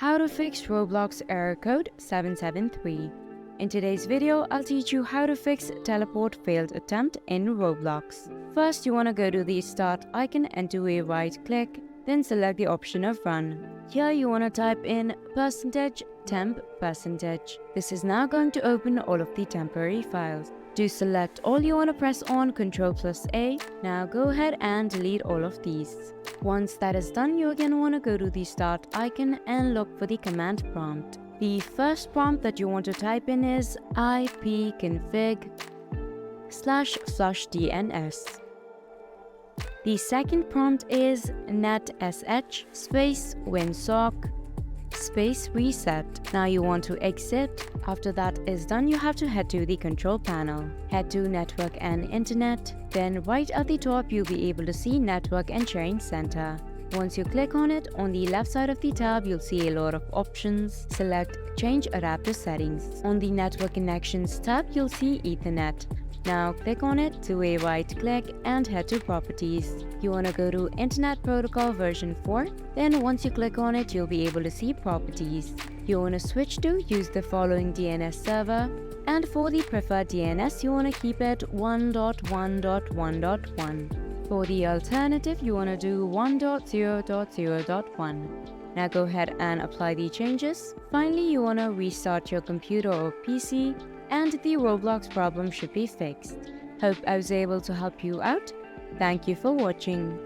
How to fix Roblox Error Code 773. In today's video, I'll teach you how to fix teleport failed attempt in Roblox. First, you want to go to the start icon and do a right click, then select the option of run. Here you want to type in %temp%. This is now going to open all of the temporary files. To select all, you want to press on Ctrl+A. Now go ahead and delete all of these. Once that is done, you again want to go to the start icon and look for the command prompt. The first prompt that you want to type in is ipconfig//dns. The second prompt is netsh -winsock -reset. Now you want to exit. After that is done, you have to head to the control panel. Head to network and internet. Then right at the top, you'll be able to see network and sharing center. Once you click on it, on the left side of the tab, you'll see a lot of options. Select change adapter settings. On the network connections tab, you'll see Ethernet. Now click on it, do a right click and head to properties. You want to go to Internet Protocol version 4. Then once you click on it, you'll be able to see properties. You want to switch to use the following DNS server. And for the preferred DNS, you want to keep it 1.1.1.1. For the alternative, you want to do 1.0.0.1. Now go ahead and apply the changes. Finally, you want to restart your computer or PC and the Roblox problem should be fixed. Hope I was able to help you out. Thank you for watching.